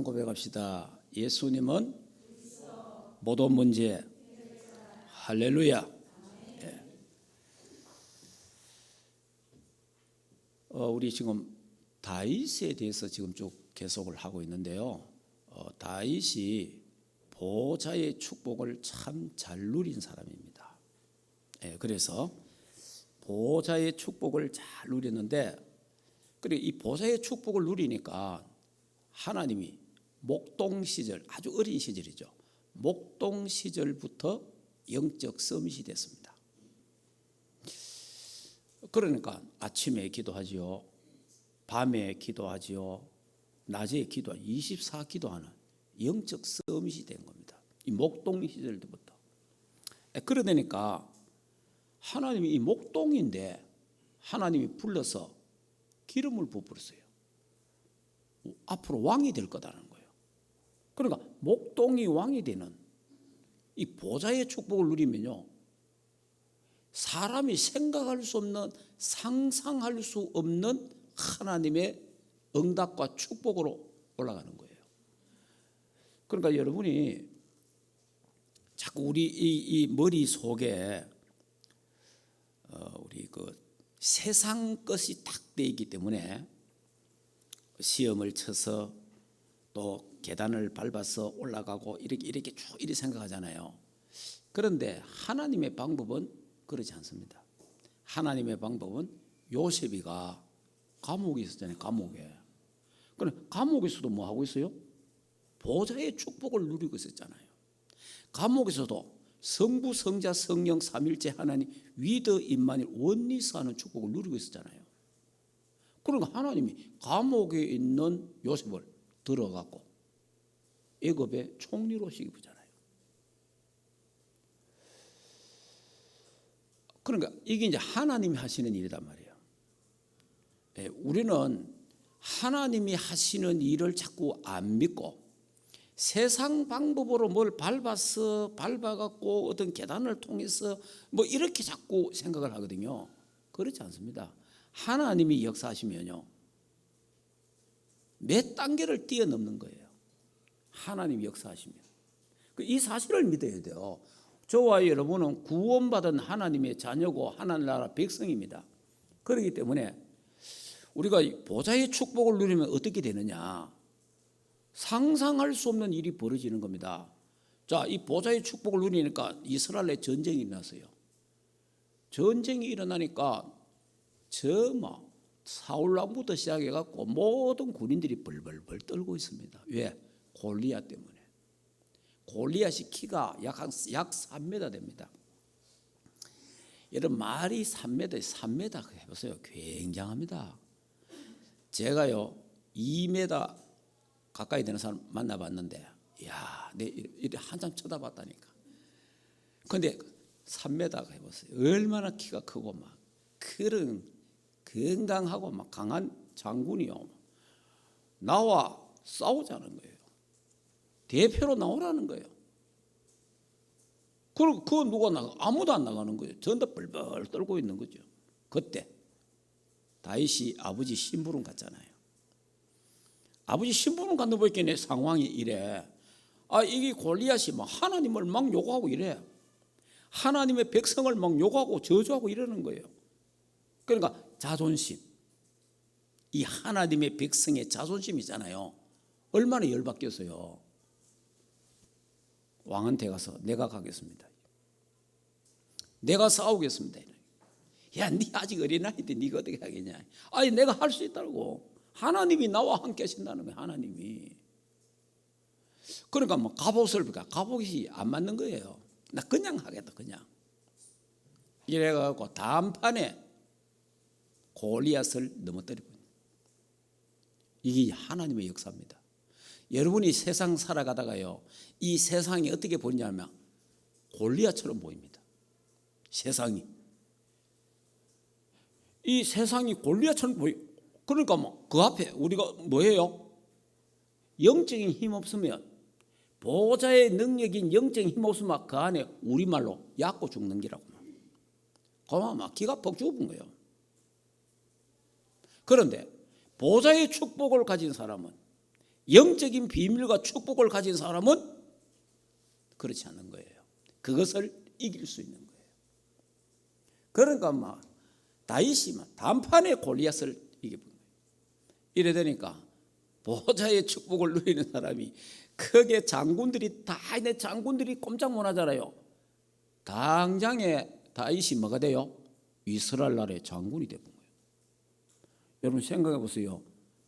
고백합시다. 예수님은 모든 문제. 할렐루야. 예. 우리 지금 다윗에 대해서 지금 쭉 계속을 하고 있는데요. 다윗이 보호자의 축복을 참 잘 누린 사람입니다. 예, 그래서 보호자의 축복을 잘 누렸는데, 그리고 이 보호자의 축복을 누리니까 하나님이 목동 시절, 아주 어린 시절이죠. 목동 시절부터 영적 서밋이 됐습니다. 그러니까 아침에 기도하지요, 밤에 기도하지요, 낮에 기도하지요. 24 기도하는 영적 서밋이 된 겁니다. 이 목동 시절 때부터. 그러다니까 하나님이 이 목동인데 하나님이 불러서 기름을 부었어요. 앞으로 왕이 될 거다라는 거예요. 그러니까 목동이 왕이 되는 이 보좌의 축복을 누리면요, 사람이 생각할 수 없는, 상상할 수 없는 하나님의 응답과 축복으로 올라가는 거예요. 그러니까 여러분이 자꾸 우리 이 머릿속에 우리 그 세상 것이 딱 돼 있기 때문에 시험을 쳐서 또 계단을 밟아서 올라가고 이렇게 쭉 이렇게 생각하잖아요. 그런데 하나님의 방법은 그렇지 않습니다. 하나님의 방법은 요셉이가 감옥에 있었잖아요. 감옥에. 그럼 감옥에서도 뭐 하고 있어요? 보좌의 축복을 누리고 있었잖아요. 감옥에서도 성부, 성자, 성령 삼일째 하나님 위드 임마누엘 원리스 하는 축복을 누리고 있었잖아요. 그러니까 하나님이 감옥에 있는 요셉을 들어갖고 애굽의 총리로 시키잖아요. 그러니까 이게 이제 하나님이 하시는 일이란 말이에요. 우리는 하나님이 하시는 일을 자꾸 안 믿고 세상 방법으로 뭘 밟아갖고 어떤 계단을 통해서 뭐 이렇게 자꾸 생각을 하거든요. 그렇지 않습니다. 하나님이 역사하시면요, 몇 단계를 뛰어넘는 거예요. 하나님이 역사하시면. 이 사실을 믿어야 돼요. 저와 여러분은 구원받은 하나님의 자녀고 하나님 나라 백성입니다. 그렇기 때문에 우리가 보좌의 축복을 누리면 어떻게 되느냐, 상상할 수 없는 일이 벌어지는 겁니다. 자, 이 보좌의 축복을 누리니까 이스라엘에 전쟁이 일어났어요. 전쟁이 일어나니까 사울 왕부터 시작해갖고 모든 군인들이 벌벌벌 떨고 있습니다. 왜? 골리앗 때문에. 골리앗이 키가 약 3m 됩니다. 여러분, 말이 3m 해보세요. 굉장합니다. 제가요 2m 가까이 되는 사람 만나봤는데, 이야, 내 이렇게 한참 쳐다봤다니까. 근데 3m 해보세요. 얼마나 키가 크고 막 그런 건강하고 막 강한 장군이요, 나와 싸우자는 거예요. 대표로 나오라는 거예요. 그리고 그거 누가 나가? 아무도 안 나가는 거예요. 전부 벌벌 떨고 있는 거죠. 그때 다윗이 아버지 심부름 갔잖아요. 아버지 심부름 간다 보니까 내 상황이 이래. 이게 골리앗이 막 하나님을 막 욕하고 이래. 하나님의 백성을 막 욕하고 저주하고 이러는 거예요. 그러니까 자존심, 이 하나님의 백성의 자존심 있잖아요. 얼마나 열받겠어요. 왕한테 가서 내가 가겠습니다. 내가 싸우겠습니다. 야, 네 아직 어린아이인데 네가 어떻게 하겠냐. 아니, 내가 할 수 있다고. 하나님이 나와 함께 하신다는 거예요. 하나님이. 그러니까 뭐 갑옷이 안 맞는 거예요. 나 그냥 하겠다, 그냥. 이래갖고 단판에 골리앗을 넘어뜨리고. 이게 하나님의 역사입니다. 여러분이 세상 살아가다가요, 이 세상이 어떻게 보이냐면 골리앗처럼 보입니다. 세상이. 이 세상이 골리앗처럼 보이. 그러니까 뭐 그 앞에 우리가 뭐예요? 영적인 힘 없으면, 보호자의 능력인 영적인 힘 없으면 그 안에 우리말로 약고 죽는 기라고. 그만 막 기가 퍽 죽은 거예요. 그런데 보호자의 축복을 가진 사람은 영적인 비밀과 축복을 가진 사람은 그렇지 않는 거예요. 그것을 이길 수 있는 거예요. 그러니까 막 다윗이 막 단판에 골리앗을 이겨본 거예요. 이래 되니까 보호자의 축복을 누리는 사람이 크게 장군들이 다 있는 장군들이 꼼짝 못 하잖아요. 당장에 다윗이 뭐가 돼요? 이스라엘 나라의 장군이 되는 거예요. 여러분 생각해 보세요.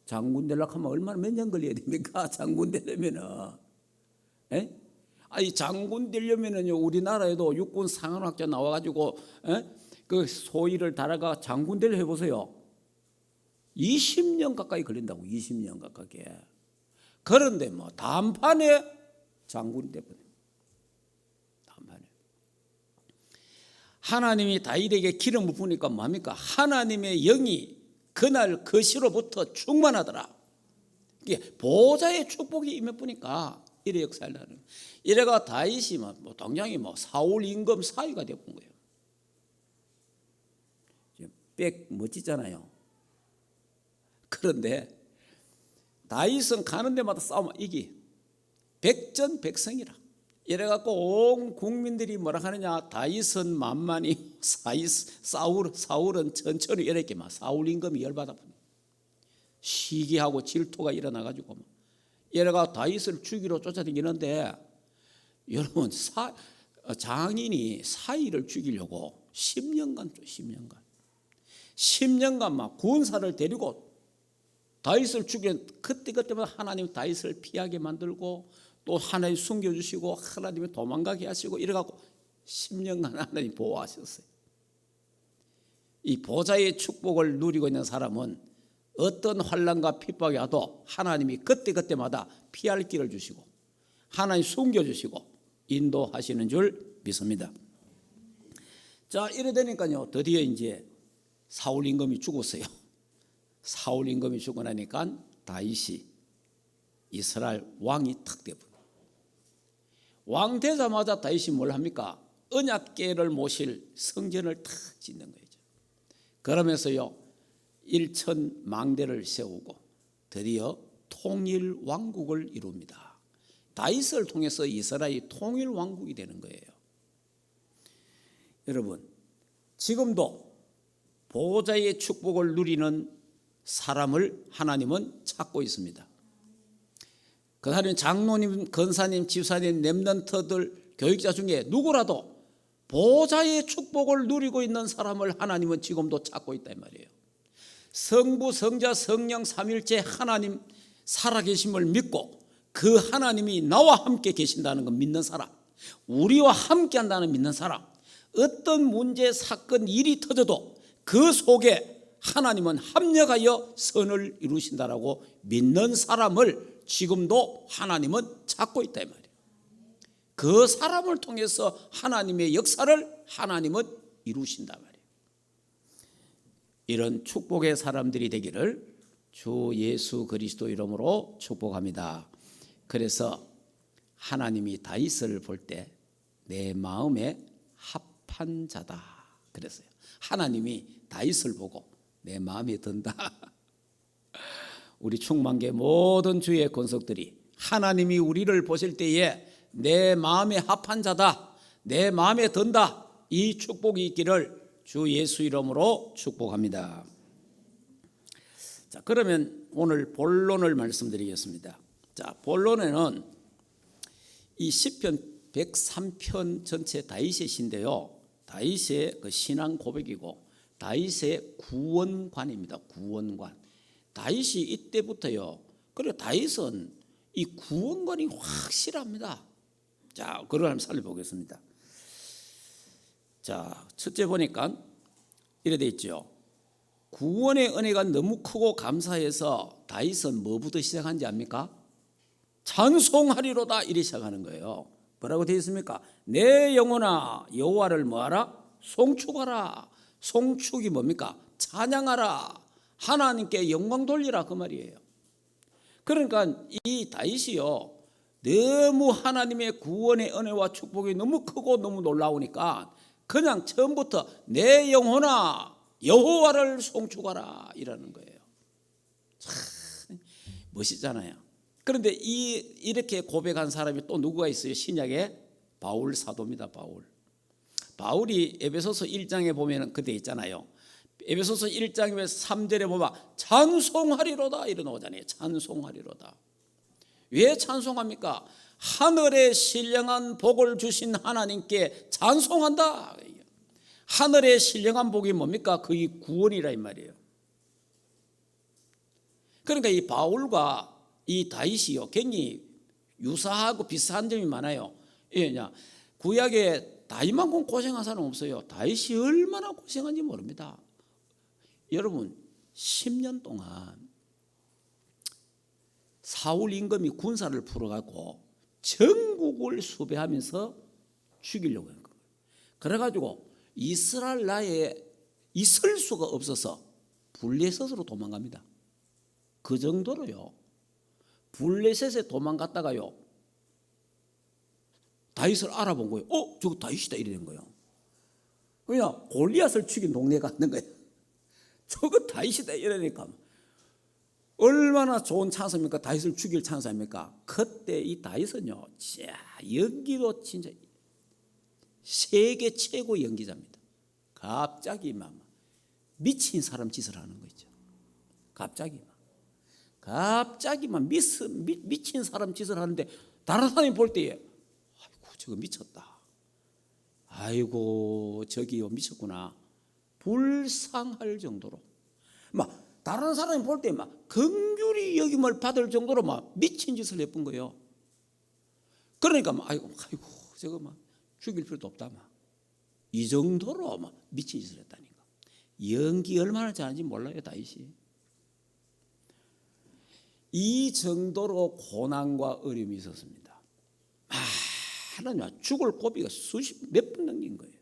장군 되려고 하면 얼마나 몇 년 걸려야 됩니까? 장군 되려면은. 아니 장군 되려면은요, 우리나라에도 육군 상관학자 나와가지고 그 소위를 달아가 장군 되려 해보세요. 20년 가까이 걸린다고. 20년 가까이. 그런데 뭐 단판에 장군이 되버려요. 단판에. 하나님이 다윗에게 기름을 부으니까 뭡니까? 하나님의 영이 그날 그 시로부터 충만하더라. 이게 보호자의 축복이 임해보니까 이래 역사를 나는. 이래가 다윗이 뭐 당장이 뭐 사울 임금 사위가 되어본 거예요. 빽 멋지잖아요. 그런데 다윗은 가는 데마다 싸우면 이기 백전백승이라. 이래갖고 온 국민들이 뭐라 하느냐? 다윗은 만만히 사울은 천천히 이렇게 막 사울 임금이 열받아 시기하고 질투가 일어나가지고 이래가 다윗을 죽이러 쫓아다니는데, 여러분 장인이 사위를 죽이려고 10년간 막 군사를 데리고 다윗을 죽이는, 그때마다 하나님 다윗을 피하게 만들고 또 하나님 숨겨주시고 하나님이 도망가게 하시고 이래갖고 10년간 하나님 보호하셨어요. 이 보좌의 축복을 누리고 있는 사람은 어떤 환난과 핍박이 와도 하나님이 그때마다 피할 길을 주시고 하나님 숨겨주시고 인도하시는 줄 믿습니다. 자, 이래 되니까요, 드디어 이제 사울 임금이 죽었어요. 사울 임금이 죽고 나니까 다윗이 이스라엘 왕이 탁 되버려요. 왕 되자마자 다윗이 뭘 합니까? 언약궤를 모실 성전을 탁 짓는 거죠. 그러면서요, 일천망대를 세우고 드디어 통일 왕국을 이룹니다. 다윗을 통해서 이스라엘이 통일 왕국이 되는 거예요. 여러분, 지금도 보호자의 축복을 누리는 사람을 하나님은 찾고 있습니다. 그 사람은 장로님, 권사님, 집사님, 렘넌트들, 교육자 중에 누구라도 보호자의 축복을 누리고 있는 사람을 하나님은 지금도 찾고 있다 이 말이에요. 성부, 성자, 성령 삼일체 하나님 살아계심을 믿고 그 하나님이 나와 함께 계신다는 걸 믿는 사람, 우리와 함께 한다는 믿는 사람, 어떤 문제, 사건, 일이 터져도 그 속에 하나님은 합력하여 선을 이루신다라고 믿는 사람을 지금도 하나님은 찾고 있다 이 말이에요. 그 사람을 통해서 하나님의 역사를 하나님은 이루신다 말이에요. 이런 축복의 사람들이 되기를 주 예수 그리스도 이름으로 축복합니다. 그래서 하나님이 다윗을 볼 때 내 마음에 합한 자다 그랬어요. 하나님이 다윗을 보고 내 마음에 든다. 우리 충만계 모든 주의 권속들이 하나님이 우리를 보실 때에 내 마음에 합한 자다, 내 마음에 든다, 이 축복이 있기를 주 예수 이름으로 축복합니다. 자, 그러면 오늘 본론을 말씀드리겠습니다. 자, 본론에는 이 시편 103편 전체 다윗의 시인데요, 다윗의 그 신앙 고백이고 다윗의 구원관입니다. 구원관. 다윗이 이때부터요, 그래 다윗은 이 구원관이 확실합니다. 자, 그걸 한번 살펴보겠습니다. 자, 첫째 보니까 이래 돼 있죠. 구원의 은혜가 너무 크고 감사해서 다윗은 뭐부터 시작한지 압니까? 찬송하리로다 이래 시작하는 거예요. 뭐라고 되어 있습니까? 내 영혼아 여호와를 뭐하라? 송축하라. 송축이 뭡니까? 찬양하라. 하나님께 영광 돌리라 그 말이에요. 그러니까 이 다윗이요, 너무 하나님의 구원의 은혜와 축복이 너무 크고 너무 놀라우니까 그냥 처음부터 내 영혼아 여호와를 송축하라 이라는 거예요. 참 멋있잖아요. 그런데 이렇게 고백한 사람이 또 누구가 있어요? 신약에 바울 사도입니다. 바울이 에베소서 1장에 보면 그때 있잖아요. 에베소서 1장 3절에 보면 찬송하리로다 이런 오잖아요. 찬송하리로다. 왜 찬송합니까? 하늘에 신령한 복을 주신 하나님께 찬송한다. 하늘에 신령한 복이 뭡니까? 그게 구원이라 이 말이에요. 그러니까 이 바울과 이 다윗이요 굉장히 유사하고 비슷한 점이 많아요. 왜냐? 구약에 다윗만큼 고생한 사람 없어요. 다윗이 얼마나 고생한지 모릅니다. 여러분 10년 동안 사울 임금이 군사를 풀어갖고 전국을 수배하면서 죽이려고 한 거예요. 그래가지고 이스라엘 나라에 있을 수가 없어서 블레셋으로 도망갑니다. 그 정도로요. 블레셋에 도망갔다가요 다윗을 알아본 거예요. 저거 다윗이다 이러는 거예요. 그냥 골리앗을 죽인 동네가 있는 거예요. 저거 다윗이다 이러니까 얼마나 좋은 찬스입니까? 다윗을 죽일 찬스입니까? 그때 이 다윗은요, 연기도 진짜 세계 최고 연기자입니다. 갑자기 막 미친 사람 짓을 하는 거 있죠. 갑자기 막 미친 사람 짓을 하는데 다른 사람이 볼 때에 아이고 저거 미쳤다. 아이고 저기요 미쳤구나. 불쌍할 정도로 막 다른 사람이 볼 때 막 긍휼히 여김을 받을 정도로 막 미친 짓을 해본 거예요. 그러니까 막 아이고 저거 막 죽일 필요도 없다 막 이 정도로 막 미친 짓을 했다니까. 연기 얼마나 잘하는지 몰라요 다윗이. 이 정도로 고난과 어려움이 있었습니다. 하나님 죽을 고비가 몇 번 넘긴 거예요.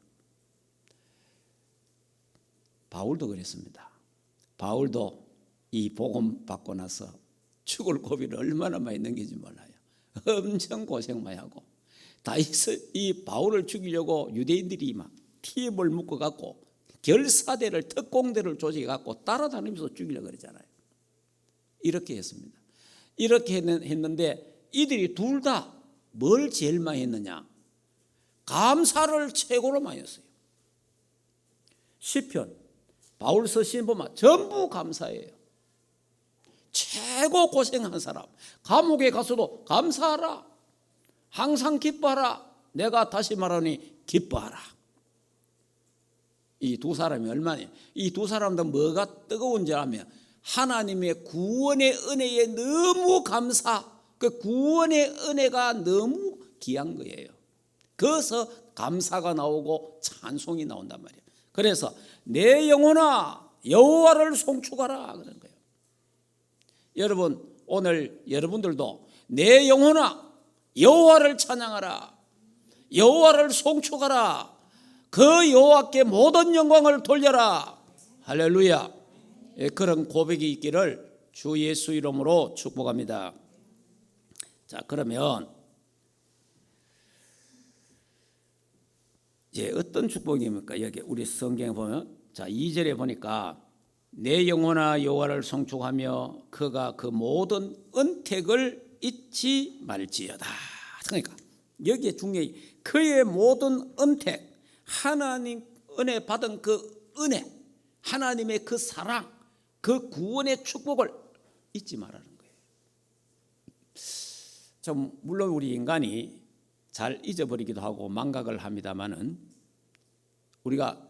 바울도 그랬습니다. 바울도 이 복음 받고 나서 죽을 고비를 얼마나 많이 넘긴지 몰라요. 엄청 고생 많이 하고 다윗을 이 바울을 죽이려고 유대인들이 막 TM을 묶어 갖고 결사대를 특공대를 조직해 갖고 따라다니면서 죽이려고 그랬잖아요. 이렇게 했습니다. 이렇게 했는데 이들이 둘 다 뭘 제일 많이 했느냐? 감사를 최고로 많이 했어요. 시편 바울 서신 보면 전부 감사해요. 최고 고생한 사람. 감옥에 가서도 감사하라. 항상 기뻐하라. 내가 다시 말하니 기뻐하라. 이 두 사람이 얼마나 이 두 사람도 뭐가 뜨거운지 하면 하나님의 구원의 은혜에 너무 감사. 그 구원의 은혜가 너무 귀한 거예요. 그래서 감사가 나오고 찬송이 나온단 말이에요. 그래서 내 영혼아 여호와를 송축하라 그런 거예요. 여러분 오늘 여러분들도 내 영혼아 여호와를 찬양하라. 여호와를 송축하라. 그 여호와께 모든 영광을 돌려라. 할렐루야. 그런 고백이 있기를 주 예수 이름으로 축복합니다. 자 그러면 이제 어떤 축복입니까? 여기 우리 성경에 보면 자 2절에 보니까 내 영혼아 여호와를 송축하며 그가 그 모든 은택을 잊지 말지어다. 그러니까 여기에 중요한 그의 모든 은택 하나님 은혜 받은 그 은혜 하나님의 그 사랑 그 구원의 축복을 잊지 말라는 거예요. 물론 우리 인간이 잘 잊어버리기도 하고 망각을 합니다마는 우리가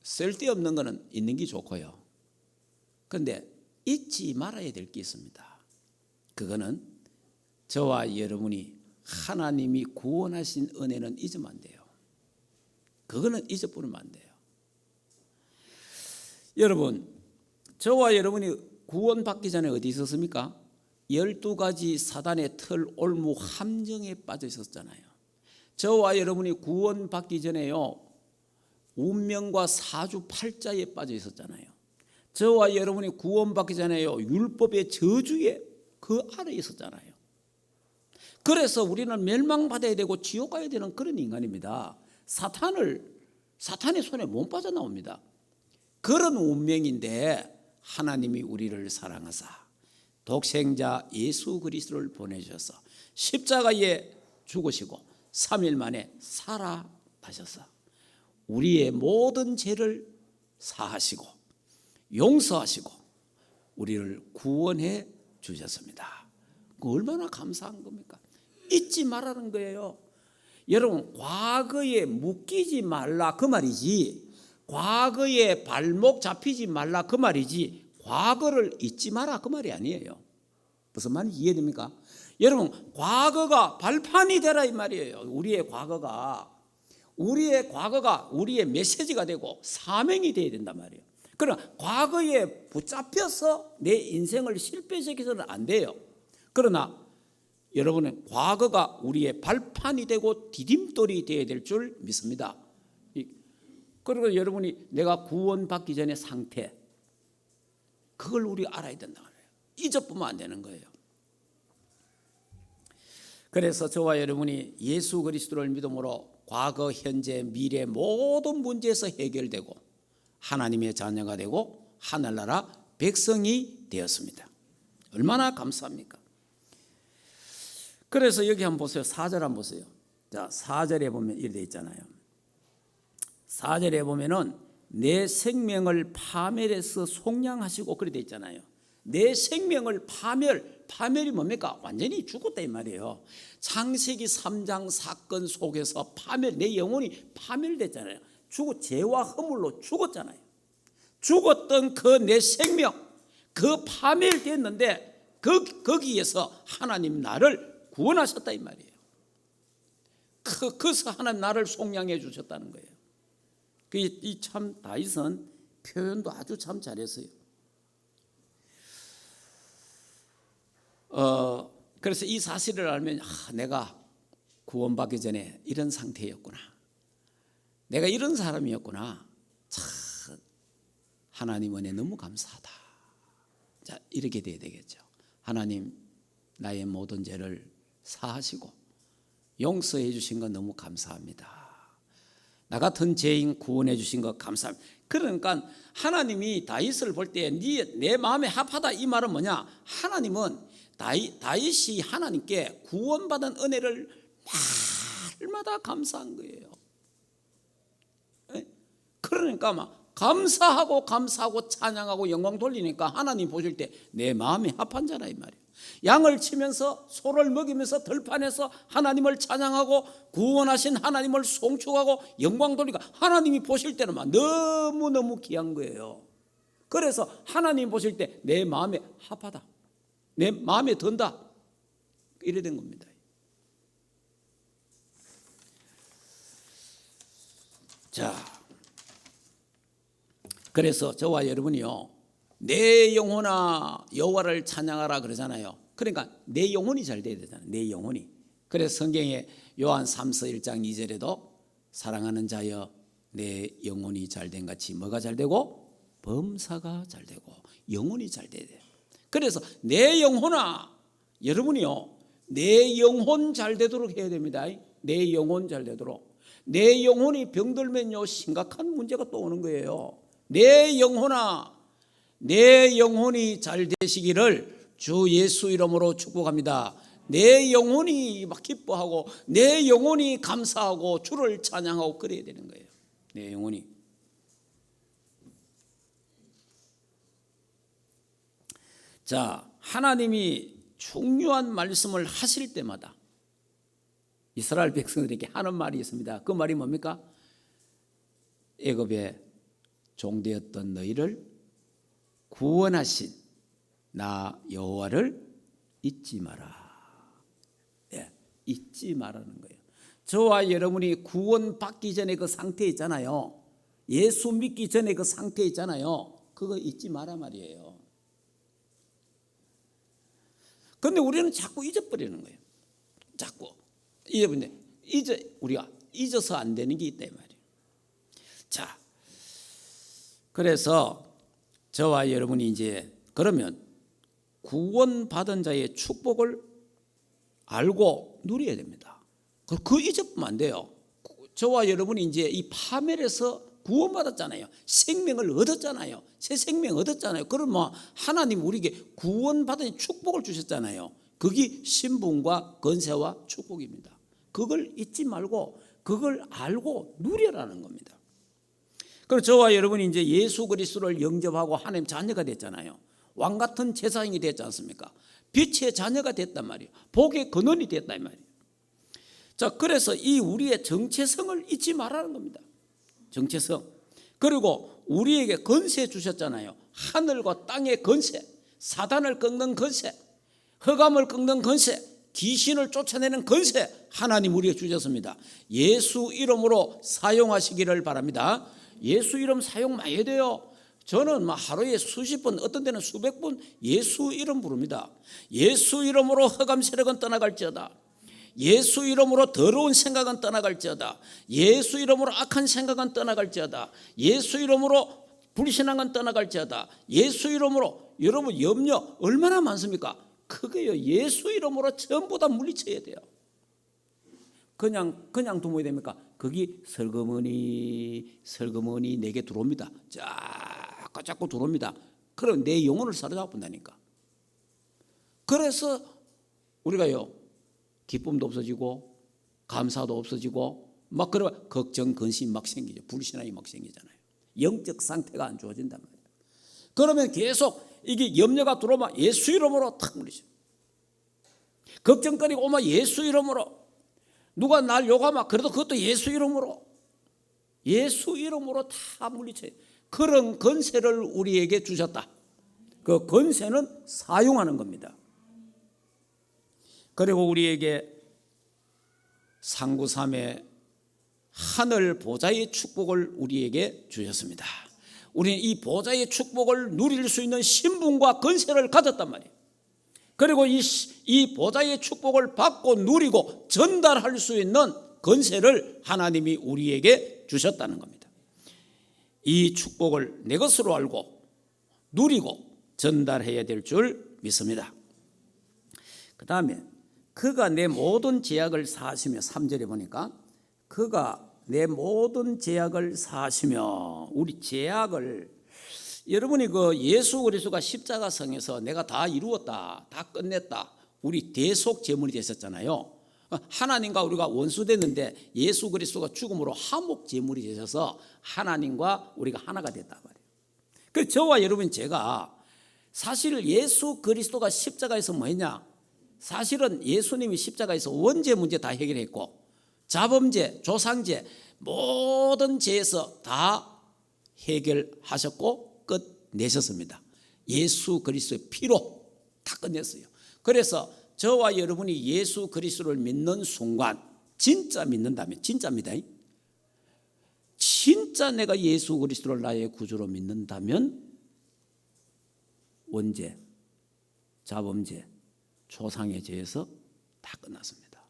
쓸데없는 거는 있는 게 좋고요. 그런데 잊지 말아야 될 게 있습니다. 그거는 저와 여러분이 하나님이 구원하신 은혜는 잊으면 안 돼요. 그거는 잊어버리면 안 돼요. 여러분 저와 여러분이 구원받기 전에 어디 있었습니까? 12가지 사단의 틀 올무 함정에 빠져 있었잖아요. 저와 여러분이 구원받기 전에요 운명과 사주팔자에 빠져 있었잖아요. 저와 여러분이 구원받기 전에요 율법의 저주에 그 아래에 있었잖아요. 그래서 우리는 멸망받아야 되고 지옥 가야 되는 그런 인간입니다. 사탄의 손에 못 빠져나옵니다. 그런 운명인데 하나님이 우리를 사랑하사 독생자 예수 그리스도를 보내주셔서 십자가에 죽으시고 3일 만에 살아나셔서 우리의 모든 죄를 사하시고 용서하시고 우리를 구원해 주셨습니다. 그 얼마나 감사한 겁니까? 잊지 말라는 거예요. 여러분, 과거에 묶이지 말라 그 말이지, 과거에 발목 잡히지 말라 그 말이지, 과거를 잊지 마라 그 말이 아니에요. 무슨 말인지 이해됩니까? 여러분, 과거가 발판이 되라 이 말이에요. 우리의 과거가 우리의 메시지가 되고 사명이 되어야 된단 말이에요. 그러나 과거에 붙잡혀서 내 인생을 실패시켜서는 안 돼요. 그러나 여러분은 과거가 우리의 발판이 되고 디딤돌이 되어야 될 줄 믿습니다. 그리고 여러분이 내가 구원받기 전의 상태, 그걸 우리 알아야 된다는 거예요. 잊어보면 안 되는 거예요. 그래서 저와 여러분이 예수 그리스도를 믿음으로 과거, 현재, 미래 모든 문제에서 해결되고 하나님의 자녀가 되고 하늘나라 백성이 되었습니다. 얼마나 감사합니까? 그래서 여기 한번 보세요. 4절 한번 보세요. 자, 4절에 보면 이렇게 되어 있잖아요. 4절에 보면은 내 생명을 파멸해서 속량하시고 그렇게 되어 있잖아요. 내 생명을 파멸이 뭡니까? 완전히 죽었다 이 말이에요. 창세기 3장 사건 속에서 내 영혼이 파멸됐잖아요. 죄와 허물로 죽었잖아요. 죽었던 그 내 생명, 그 파멸됐는데 거기에서 하나님 나를 구원하셨다 이 말이에요. 그래서 하나님 나를 속량해 주셨다는 거예요. 이 참 다윗은 표현도 아주 참 잘했어요. 그래서 이 사실을 알면 내가 구원받기 전에 이런 상태였구나, 내가 이런 사람이었구나, 참 하나님 은혜 너무 감사하다. 자, 이렇게 돼야 되겠죠. 하나님, 나의 모든 죄를 사하시고 용서해 주신 거 너무 감사합니다. 나 같은 죄인 구원해 주신 거 감사합니다. 그러니까 하나님이 다윗을 볼 때 내 마음에 합하다 이 말은 뭐냐? 하나님은 다윗이 하나님께 구원받은 은혜를 날마다 감사한 거예요. 그러니까 막 감사하고 찬양하고 영광 돌리니까 하나님 보실 때 내 마음에 합한 자라 이 말이에요. 양을 치면서 소를 먹이면서 들판에서 하나님을 찬양하고 구원하신 하나님을 송축하고 영광 돌리니까 하나님이 보실 때는 막 너무너무 귀한 거예요. 그래서 하나님 보실 때 내 마음에 합하다, 내 마음에 든다, 이래 된 겁니다. 자, 그래서 저와 여러분이요, 내 영혼아 여호와를 찬양하라 그러잖아요. 그러니까 내 영혼이 잘 돼야 되잖아요. 내 영혼이. 그래서 성경에 요한 3서 1장 2절에도 사랑하는 자여 내 영혼이 잘된 같이 뭐가 잘 되고? 범사가 잘 되고 영혼이 잘 돼야 돼요. 그래서 내 영혼아, 여러분이요, 내 영혼 잘 되도록 해야 됩니다. 내 영혼 잘 되도록. 내 영혼이 병들면요 심각한 문제가 또 오는 거예요. 내 영혼아, 내 영혼이 잘 되시기를 주 예수 이름으로 축복합니다. 내 영혼이 막 기뻐하고 내 영혼이 감사하고 주를 찬양하고 그래야 되는 거예요. 내 영혼이. 자, 하나님이 중요한 말씀을 하실 때마다 이스라엘 백성들에게 하는 말이 있습니다. 그 말이 뭡니까? 애굽의 종되었던 너희를 구원하신 나 여호와를 잊지 마라. 잊지 말라는 거예요. 저와 여러분이 구원받기 전에 그 상태 있잖아요. 예수 믿기 전에 그 상태 있잖아요. 그거 잊지 마라 말이에요. 그런데 우리는 자꾸 잊어버리는 거예요. 자꾸 잊어버리는데 우리가 잊어서 안 되는 게 있다 이 말이에요. 자, 그래서 저와 여러분이 이제 그러면 구원받은 자의 축복을 알고 누려야 됩니다. 그 잊어보면 안 돼요. 저와 여러분이 이제 이 파멸에서 구원받았잖아요. 생명을 얻었잖아요. 새 생명 얻었잖아요. 그럼 뭐 하나님 우리에게 구원받은 축복을 주셨잖아요. 그게 신분과 권세와 축복입니다. 그걸 잊지 말고 그걸 알고 누리라는 겁니다. 그리고 저와 여러분이 이제 예수 그리스도를 영접하고 하나님 자녀가 됐잖아요. 왕 같은 제사장이 됐지 않습니까? 빛의 자녀가 됐단 말이에요. 복의 근원이 됐단 말이에요. 자, 그래서 이 우리의 정체성을 잊지 말라는 겁니다. 정체성. 그리고 우리에게 권세 주셨잖아요. 하늘과 땅의 권세, 사단을 꺾는 권세, 흑암을 꺾는 권세, 귀신을 쫓아내는 권세 하나님 우리에게 주셨습니다. 예수 이름으로 사용하시기를 바랍니다. 예수 이름 사용 많이 해야 돼요. 저는 하루에 수십 번, 어떤 때는 수백 번 예수 이름 부릅니다. 예수 이름으로 흑암 세력은 떠나갈지어다. 예수 이름으로 더러운 생각은 떠나갈지어다. 예수 이름으로 악한 생각은 떠나갈지어다. 예수 이름으로 불신앙은 떠나갈지어다. 예수 이름으로 여러분 염려 얼마나 많습니까? 그게요, 예수 이름으로 전부 다 물리쳐야 돼요. 그냥 두면 됩니까? 거기 설거머니 내게 들어옵니다. 자꾸 들어옵니다. 그럼 내 영혼을 사로잡는다니까. 그래서 우리가요, 기쁨도 없어지고 감사도 없어지고 막 그러면 걱정, 근심 막 생기죠. 불신앙이 막 생기잖아요. 영적 상태가 안 좋아진단 말이에요. 그러면 계속 이게 염려가 들어오면 예수 이름으로 탁 물리죠. 걱정거리가 오면 예수 이름으로, 누가 날 욕하면 그래도 그것도 예수 이름으로 다 물리쳐요. 그런 권세를 우리에게 주셨다. 그 권세는 사용하는 겁니다. 그리고 우리에게 상구삼의 하늘 보좌의 축복을 우리에게 주셨습니다. 우리는 이 보좌의 축복을 누릴 수 있는 신분과 권세를 가졌단 말이에요. 그리고 이 보좌의 축복을 받고 누리고 전달할 수 있는 권세를 하나님이 우리에게 주셨다는 겁니다. 이 축복을 내 것으로 알고 누리고 전달해야 될 줄 믿습니다. 그 다음에 그가 내 모든 죄악을 사하시며, 3절에 보니까 그가 내 모든 죄악을 사하시며, 우리 죄악을, 여러분이 그 예수 그리스도가 십자가성에서 내가 다 이루었다, 다 끝냈다, 우리 대속 제물이 되셨잖아요. 하나님과 우리가 원수 됐는데 예수 그리스도가 죽음으로 화목 제물이 되셔서 하나님과 우리가 하나가 됐단 말이에요. 그래서 저와 여러분, 제가 사실 예수 그리스도가 십자가에서 뭐 했냐? 사실은 예수님이 십자가에서 원죄 문제 다 해결했고, 자범죄, 조상죄, 모든 죄에서 다 해결하셨고 끝내셨습니다. 예수 그리스도의 피로 다 끝냈어요. 그래서 저와 여러분이 예수 그리스도를 믿는 순간, 진짜 믿는다면, 진짜입니다. 진짜 내가 예수 그리스도를 나의 구주로 믿는다면 원죄, 자범죄, 조상의 죄에서 다 끝났습니다.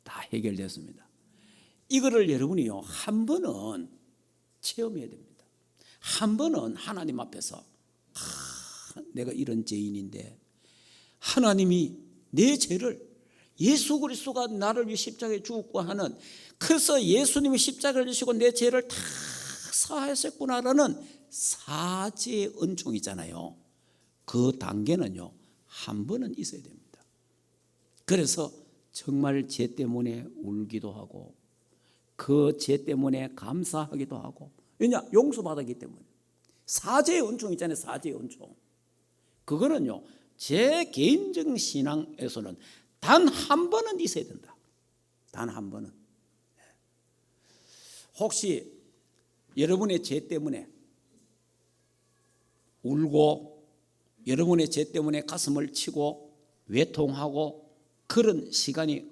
다 해결됐습니다. 이거를 여러분이요, 한 번은 체험해야 됩니다. 한 번은 하나님 앞에서 내가 이런 죄인인데 하나님이 내 죄를, 예수 그리스도가 나를 위해 십자가에 죽었고 하는, 그래서 예수님이 십자가를 지시고 내 죄를 다 사하셨구나라는 사죄의 은총이잖아요. 그 단계는요, 한 번은 있어야 됩니다. 그래서 정말 죄 때문에 울기도 하고 그 죄 때문에 감사하기도 하고, 왜냐? 용서받았기 때문에. 사죄의 은총 있잖아요. 사죄의 은총. 그거는요, 제 개인적인 신앙에서는 단 한 번은 있어야 된다. 단 한 번은. 혹시 여러분의 죄 때문에 울고 여러분의 죄 때문에 가슴을 치고 외통하고 그런 시간이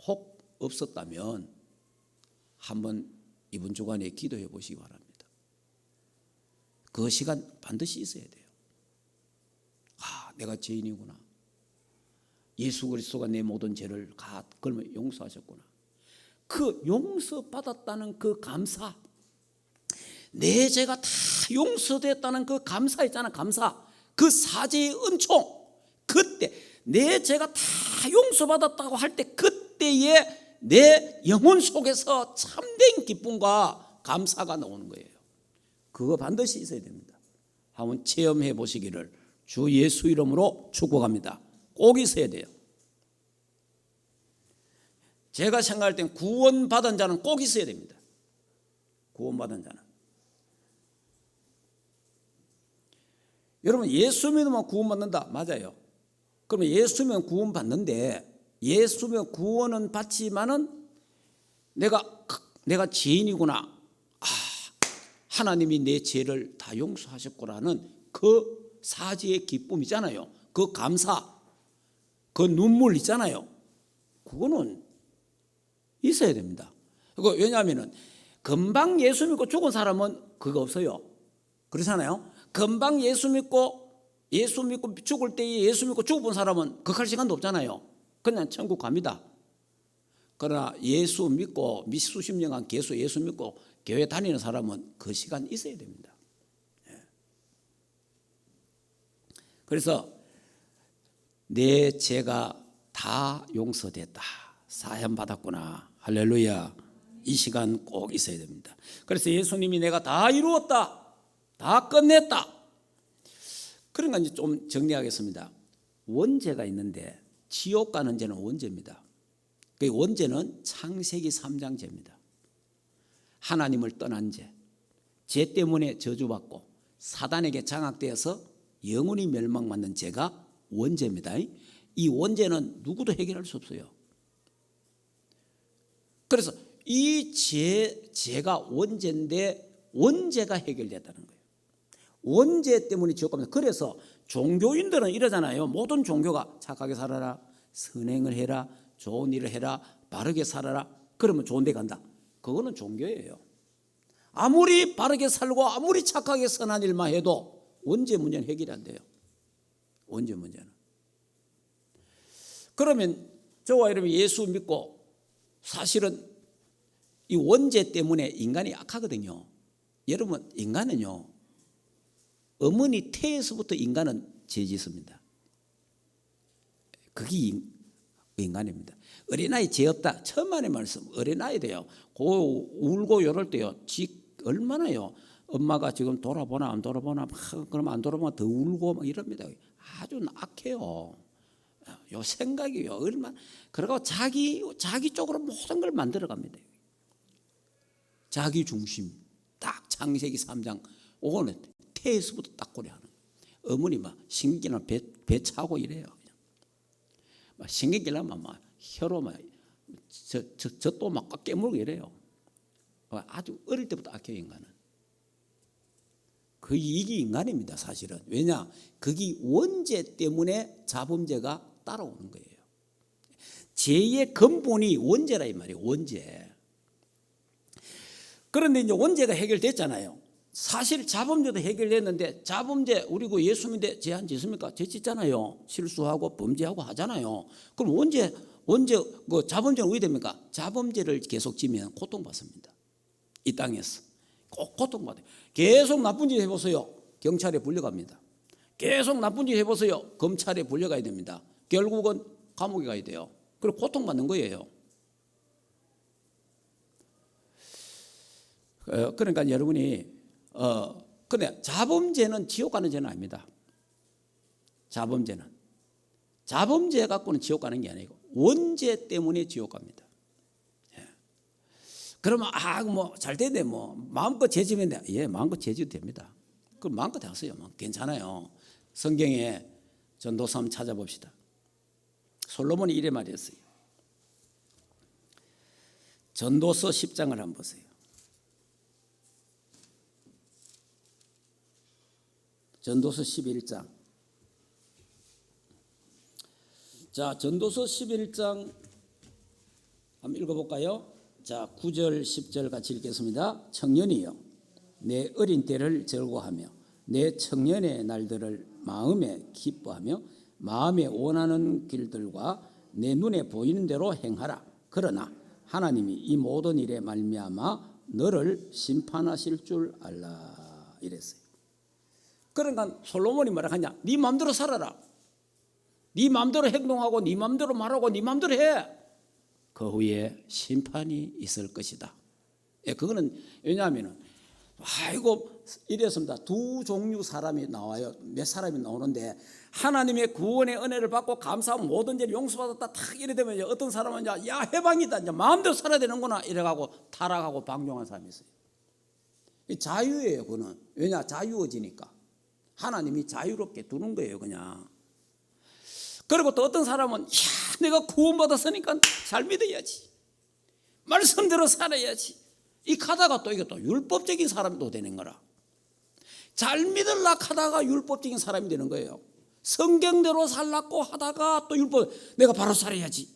혹 없었다면 한번 이번 주간에 기도해 보시기 바랍니다. 그 시간 반드시 있어야 돼요. 내가 죄인이구나. 예수 그리스도가 내 모든 죄를 그러면 용서하셨구나. 그 용서받았다는 그 감사, 내 죄가 다 용서됐다는 그 감사 있잖아. 감사. 그 사죄의 은총. 그때 내 죄가 다 용서받았다고 할 때, 그때에 내 영혼 속에서 참된 기쁨과 감사가 나오는 거예요. 그거 반드시 있어야 됩니다. 한번 체험해 보시기를 주 예수 이름으로 축복합니다. 꼭 있어야 돼요. 제가 생각할 땐 구원받은 자는 꼭 있어야 됩니다. 구원받은 자는. 여러분, 예수 믿으면 구원받는다. 맞아요. 그러면 예수 믿으면 구원받는데, 예수 믿으면 구원은 받지만은 내가 죄인이구나. 하나님이 내 죄를 다 용서하셨구나는 그 사지의 기쁨 있잖아요. 그 감사, 그 눈물 있잖아요. 그거는 있어야 됩니다. 왜냐하면 금방 예수 믿고 죽은 사람은 그거 없어요. 그렇잖아요. 금방 예수 믿고 죽을 때에 예수 믿고 죽어본 사람은 극할 시간도 없잖아요. 그냥 천국 갑니다. 그러나 예수 믿고 수십 년간 계속 예수 믿고 교회 다니는 사람은 그 시간 있어야 됩니다. 그래서 내 죄가 다 용서됐다. 사함 받았구나. 할렐루야. 이 시간 꼭 있어야 됩니다. 그래서 예수님이 내가 다 이루었다. 다 끝냈다. 그러니까 이제 좀 정리하겠습니다. 원죄가 있는데 지옥 가는 죄는 원죄입니다. 그 원죄는 창세기 3장 죄입니다. 하나님을 떠난 죄, 죄 때문에 저주받고 사단에게 장악되어서 영원히 멸망받는 죄가 원죄입니다. 이 원죄는 누구도 해결할 수 없어요. 그래서 이 죄가 원죄인데 원죄가 해결됐다는 거예요. 원죄 때문에 지옥 갑니다. 그래서 종교인들은 이러잖아요. 모든 종교가 착하게 살아라, 선행을 해라, 좋은 일을 해라, 바르게 살아라. 그러면 좋은 데 간다. 그거는 종교예요. 아무리 바르게 살고 아무리 착하게 선한 일만 해도 원죄 문제는 해결이 안 돼요. 원죄 문제는. 그러면 저와 여러분 예수 믿고 사실은 이 원죄 때문에 인간이 약하거든요. 여러분, 인간은요, 어머니 태에서부터 인간은 죄 짓습니다. 그게 인간입니다. 어린아이 죄 없다. 천만의 말씀. 어린아이 돼요. 울고 이럴 때요. 얼마나요. 엄마가 지금 돌아보나 안 돌아보나 그러면 안 돌아보면 더 울고 막 이럽니다. 아주 악해요. 요 생각이요. 얼마나. 그리고 자기 쪽으로 모든 걸 만들어갑니다. 자기 중심. 딱 창세기 3장. 오고는 태에서부터 딱 고려하는 거예요. 어머니 막 신경기나 배 차고 이래요. 막 신경기 나면 막 혀로 막 젖도 막 깨물고 이래요. 아주 어릴 때부터 악해요, 인간은. 이게 인간입니다, 사실은. 왜냐? 그게 원죄 때문에 자범죄가 따라오는 거예요. 죄의 근본이 원죄라 이 말이에요, 원죄. 그런데 이제 원죄가 해결됐잖아요. 사실 자범죄도 해결됐는데 자범죄 우리 그 예수 믿는데 죄 안 짓습니까? 죄 짓잖아요. 실수하고 범죄하고 하잖아요. 그럼 원죄 그 자범죄는 왜 됩니까? 자범죄를 계속 지면 고통받습니다. 이 땅에서 꼭 고통받아요. 계속 나쁜 짓 해보세요. 경찰에 불려갑니다. 계속 나쁜 짓 해보세요. 검찰에 불려가야 됩니다. 결국은 감옥에 가야 돼요. 그리고 고통받는 거예요. 그러니까 여러분이 근데 자범죄는 지옥 가는 죄는 아닙니다. 자범죄 갖고는 지옥 가는 게 아니고 원죄 때문에 지옥 갑니다. 그러면 뭐 잘 되네 뭐 마음껏 죄지면 돼. 예, 마음껏 죄지도 됩니다. 그럼 마음껏 하세요. 괜찮아요. 성경에 전도서 한번 찾아봅시다. 솔로몬이 이래 말했어요. 전도서 10장을 한번 보세요. 전도서 11장. 자, 전도서 11장 한번 읽어볼까요? 자, 9절 10절 같이 읽겠습니다. 청년이여 내 어린 때를 즐거워하며 내 청년의 날들을 마음에 기뻐하며 마음에 원하는 길들과 내 눈에 보이는 대로 행하라. 그러나 하나님이 이 모든 일에 말미암아 너를 심판하실 줄 알라 이랬어요. 그러니까 솔로몬이 뭐라 하냐? 네 마음대로 살아라. 네 마음대로 행동하고 네 마음대로 말하고 네 마음대로 해. 그 후에 심판이 있을 것이다. 예, 그거는 왜냐하면은 아이고 이랬습니다. 두 종류 사람이 나와요. 몇 사람이 나오는데 하나님의 구원의 은혜를 받고 감사하고 모든 죄를 용서받았다 탁 이래 되면 어떤 사람은 이제 야 해방이다 이제 마음대로 살아야 되는구나 이래가고 타락하고 방종한 사람이 있어요. 자유예요. 그거는 왜냐 자유어지니까 하나님이 자유롭게 두는 거예요. 그냥. 그리고 또 어떤 사람은 야 내가 구원받았으니까 잘 믿어야지 말씀대로 살아야지 이 하다가 또 이게 또 율법적인 사람이 또 되는 거라. 잘 믿으려고 하다가 율법적인 사람이 되는 거예요. 성경대로 살라고 하다가 또 율법 내가 바로 살아야지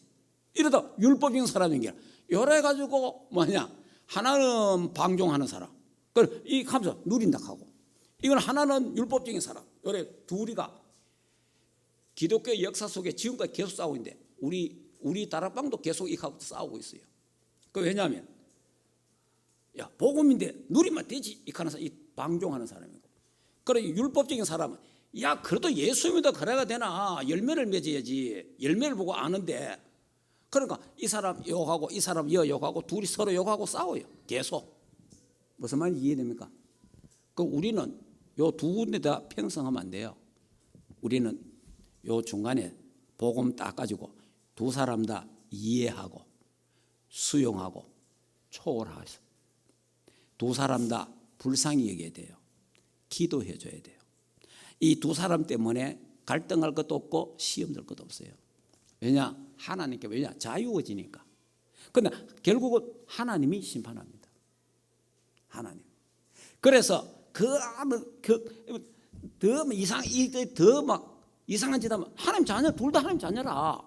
이러다 율법적인 사람인 게 요래 가지고 뭐냐 하나는 방종하는 사람 그걸 이 하면서 누린다 하고 이건 하나는 율법적인 사람 요래 둘이가 기독교 역사 속에 지금까지 계속 싸우고 있는데 우리 다락방도 계속 이하고 싸우고 있어요. 그 왜냐하면 야 복음인데 누리면 되지 이 하는 사람 이 방종하는 사람이고 그래 율법적인 사람은 야 그래도 예수 믿어 그래가 되나 열매를 맺어야지 열매를 보고 아는데 그러니까 이 사람 욕하고 이 사람 욕하고 둘이 서로 욕하고 싸워요. 계속 무슨 말인지 이해됩니까? 그 우리는 요 두 군데 다 평성하면 안 돼요. 우리는 요 중간에 복음 딱 가지고 두 사람 다 이해하고 수용하고 초월하셔. 두 사람 다 불쌍히 여겨야 돼요. 기도해 줘야 돼요. 이 두 사람 때문에 갈등할 것도 없고 시험 될 것도 없어요. 왜냐? 하나님께 왜냐? 자유어지니까. 그러나 결국은 하나님이 심판합니다. 하나님. 그래서 더 이상한 짓 하면 하나님 자녀 둘 다 하나님 자녀라.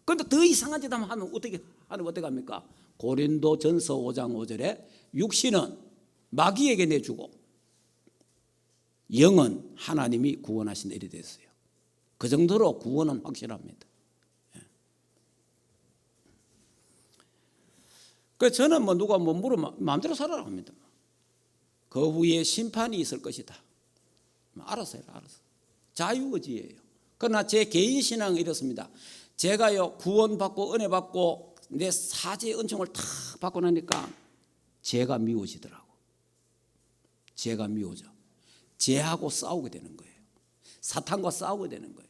그런데 더 이상한 짓 하면 어떻게 합니까? 고린도전서 5장 5절에 육신은 마귀에게 내주고 영은 하나님이 구원하신 일이 됐어요. 그 정도로 구원은 확실합니다. 그 저는 누가 물으면 마음대로 살아라 합니다. 그 후에 심판이 있을 것이다. 알아서 해라, 알아서. 자유의지예요. 그러나 제 개인 신앙은 이렇습니다. 제가요 구원받고 은혜 받고 내 사죄의 은총을 탁 받고 나니까 죄가 미워지더라고. 죄가 미워져. 죄하고 싸우게 되는 거예요. 사탄과 싸우게 되는 거예요.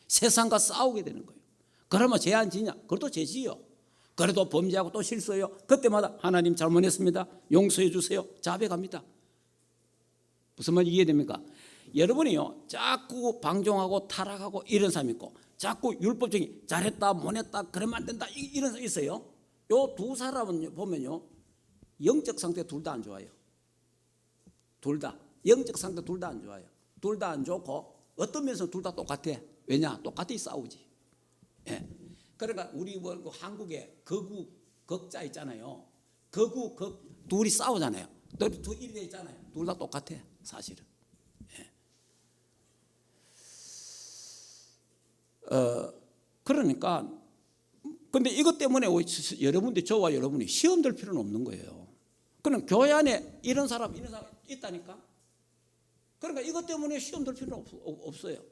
세상과 싸우게 되는 거예요. 그러면 죄 안 지냐? 그것도 죄지요. 그래도 범죄하고 또 실수해요. 그때마다 하나님 잘못했습니다. 용서해 주세요. 자백합니다. 무슨 말인지 이해됩니까? 여러분이요 자꾸 방종하고 타락하고 이런 사람이 있고 자꾸 율법적인 잘했다 못했다 그러면 안 된다 이런 사람이 있어요. 요 두 사람은 보면요 영적 상태 둘 다 안 좋아요. 둘 다 영적 상태 둘 다 안 좋아요. 둘 다 안 좋고 어떤 면에서 둘 다 똑같아. 왜냐? 똑같이 싸우지. 예. 그러니까 우리 한국에 거구 극자 있잖아요. 거구 극 둘이 싸우잖아요. 둘 일이 돼 있잖아요. 둘 다 똑같아 사실은. 예. 그러니까 근데 이것 때문에 여러분들 저와 여러분이 시험 될 필요는 없는 거예요. 그럼 교회 안에 이런 사람 있다니까. 그러니까 이것 때문에 시험 될 필요는 없어요.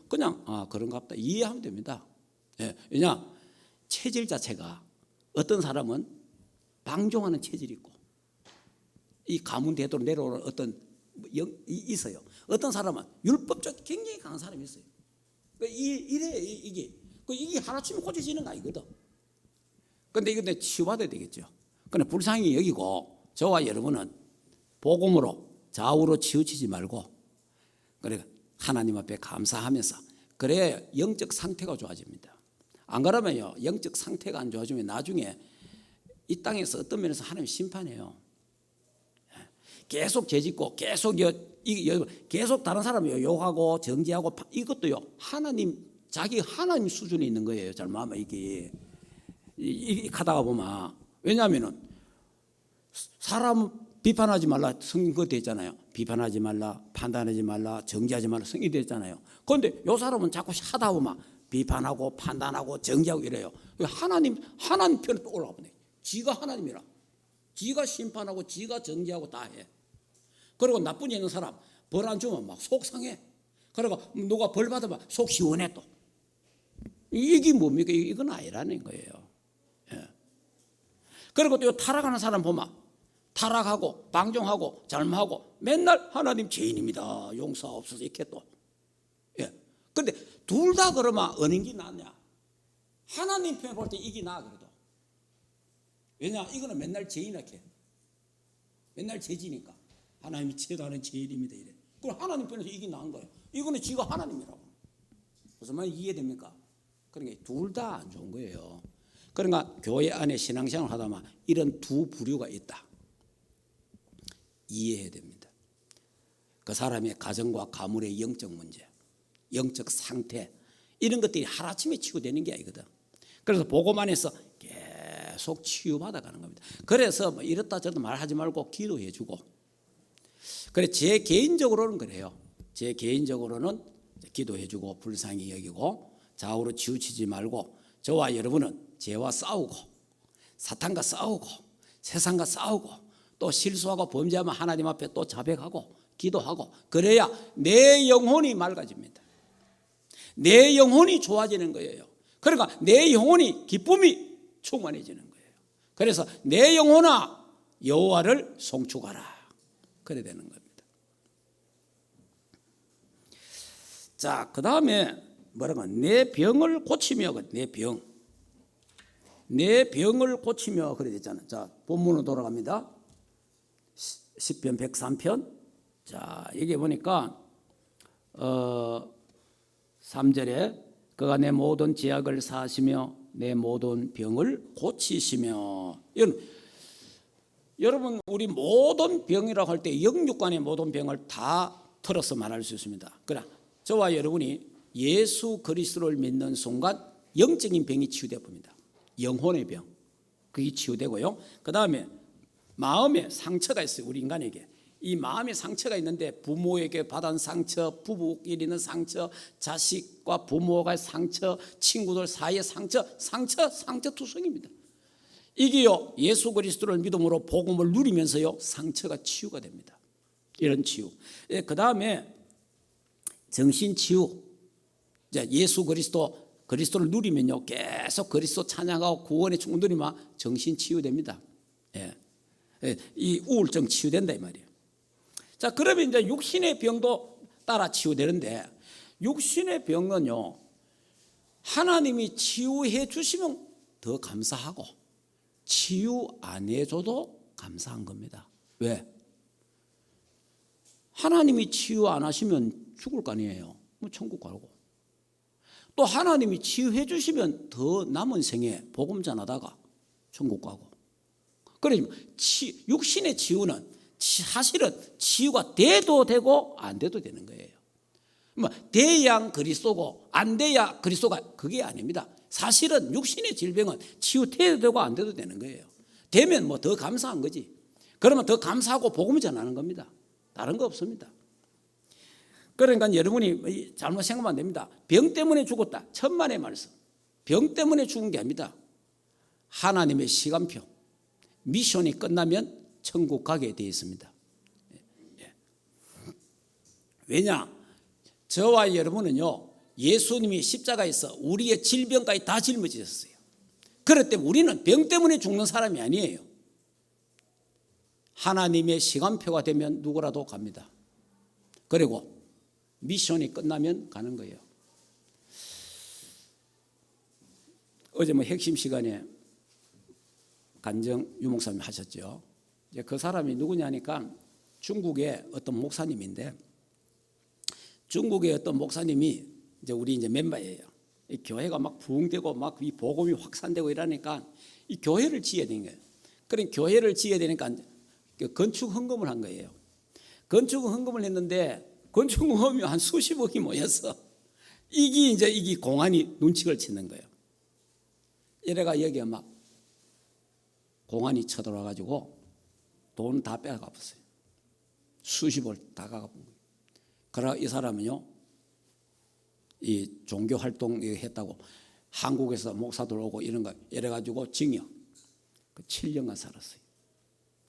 그냥 그런가 보다 이해하면 됩니다. 예, 왜냐 체질 자체가 어떤 사람은 방종하는 체질이 있고 이 가문 대도로 내려오는 어떤 있어요. 어떤 사람은 율법적 굉장히 강한 사람이 있어요. 이게 하루아침에 고쳐지는 거 아니거든. 그런데 이거 치유받아야 되겠죠. 그런데 불쌍히 여기고 저와 여러분은 복음으로 좌우로 치우치지 말고 그래 하나님 앞에 감사하면서 그래야 영적 상태가 좋아집니다. 안 그러면요 영적 상태가 안 좋아지면 나중에 이 땅에서 어떤 면에서 하나님 심판해요. 계속 죄짓고 계속 다른 사람을 욕하고 정죄하고 이것도요 하나님 자기 하나님 수준에 있는 거예요. 잘못하면 이게 하다가 보면 왜냐하면은 사람 비판하지 말라 성경 그거 돼 있잖아요. 비판하지 말라, 판단하지 말라, 정죄하지 말라 성경이 돼 있잖아요. 그런데 요 사람은 자꾸 하다 보면 비판하고 판단하고 정죄하고 이래요. 하나님 편에 또 올라가 보네. 지가 하나님이라. 지가 심판하고 지가 정죄하고 다 해. 그리고 나쁜 일 있는 사람 벌 안 주면 막 속상해. 그리고 누가 벌 받으면 속 시원해 또. 이게 뭡니까? 이건 아니라는 거예요. 예. 그리고 또 타락하는 사람 보면 타락하고 방종하고 잘못하고 맨날 하나님 죄인입니다, 용서하옵소서 이렇게 또. 예. 근데 둘 다 그러면 어느 게 낫냐? 하나님 편에 볼 때 이게 나아. 그래도 왜냐? 이거는 맨날 죄인이렇게, 맨날 죄지니까 하나님이 죄다는 죄인입니다 이래. 그럼 하나님 편에서 이게 나은 거예요. 이거는 지가 하나님이라고. 무슨 말인지 이해됩니까? 그러니까 둘 다 안 좋은 거예요. 그러니까 교회 안에 신앙생활을 하다 보면 이런 두 부류가 있다, 이해해야 됩니다. 그 사람의 가정과 가문의 영적 문제, 영적 상태, 이런 것들이 하루아침에 치유되는 게 아니거든. 그래서 복음 안에서 계속 치유받아 가는 겁니다. 그래서 뭐 이렇다 저렇다 말하지 말고 기도해 주고. 그래, 제 개인적으로는 그래요. 제 개인적으로는 기도해 주고 불쌍히 여기고 좌우로 치우치지 말고, 저와 여러분은 죄와 싸우고 사탄과 싸우고 세상과 싸우고 또 실수하고 범죄하면 하나님 앞에 또 자백하고 기도하고, 그래야 내 영혼이 맑아집니다. 내 영혼이 좋아지는 거예요. 그러니까 내 영혼이 기쁨이 충만해지는 거예요. 그래서 내 영혼아 여호와를 송축하라, 그래야 되는 겁니다. 자, 그 다음에 뭐라고, 내 병을 고치며, 내 병을 고치며 그래 됐잖아요. 자, 본문으로 돌아갑니다. 시편 103편. 자, 여기 보니까 3절에 그가 내 모든 죄악을 사하시며 내 모든 병을 고치시며. 여러분, 우리 모든 병이라고 할 때 영육간의 모든 병을 다 털어서 말할 수 있습니다. 그러나 저와 여러분이 예수 그리스도를 믿는 순간 영적인 병이 치유되어 봅니다. 영혼의 병, 그게 치유되고요. 그 다음에 마음에 상처가 있어요. 우리 인간에게 이 마음에 상처가 있는데, 부모에게 받은 상처, 부부끼리 있는 상처, 자식과 부모가 상처, 친구들 사이의 상처투성입니다. 이게요, 예수 그리스도를 믿음으로 복음을 누리면서요 상처가 치유가 됩니다. 이런 치유. 그 다음에 정신치유. 예수 그리스도를 누리면요 계속 그리스도 찬양하고 구원의 충분 누리면 정신치유됩니다. 이 우울증 치유된다 이 말이에요. 자, 그러면 이제 육신의 병도 따라 치유되는데, 육신의 병은요 하나님이 치유해 주시면 더 감사하고 치유 안 해줘도 감사한 겁니다. 왜? 하나님이 치유 안 하시면 죽을 거 아니에요. 뭐 천국 가고. 또 하나님이 치유해 주시면 더 남은 생에 복음 전하다가 천국 가고. 그러니까 육신의 치유는 사실은 치유가 돼도 되고 안 돼도 되는 거예요. 뭐 돼야 그리스도고 안 돼야 그리스도가, 그게 아닙니다. 사실은 육신의 질병은 치유돼도 되고 안 돼도 되는 거예요. 되면 뭐 더 감사한 거지. 그러면 더 감사하고 복음 전하는 겁니다. 다른 거 없습니다. 그러니까 여러분이 잘못 생각하면 안 됩니다. 병 때문에 죽었다, 천만의 말씀. 병 때문에 죽은 게 아닙니다. 하나님의 시간표, 미션이 끝나면 천국 가게 되어 있습니다. 왜냐? 저와 여러분은요 예수님이 십자가에서 우리의 질병까지 다 짊어지셨어요. 그렇기 때문에 우리는 병 때문에 죽는 사람이 아니에요. 하나님의 시간표가 되면 누구라도 갑니다. 그리고 미션이 끝나면 가는 거예요. 어제 뭐 핵심 시간에 간정 유목사님 하셨죠. 이제 그 사람이 누구냐니까 중국의 어떤 목사님인데, 중국의 어떤 목사님이 이제 우리 이제 멤버예요. 이 교회가 막 부흥되고 막 이 복음이 확산되고 이러니까 이 교회를 지어야 되는 거예요. 그런 교회를 지어야 되니까 건축 헌금을 한 거예요. 건축 헌금을 했는데 건축 헌금이 한 수십억이 모여서 이게 공안이 눈치를 채는 거예요. 이래가 여기에 막 공안이 쳐들어와 가지고 돈 다 빼가 봤어요. 수십을 다 가가 본 거예요. 그러나 이 사람은요, 이 종교 활동 했다고 한국에서 목사들 오고 이런 거 이래 가지고 징역 7년간 살았어요.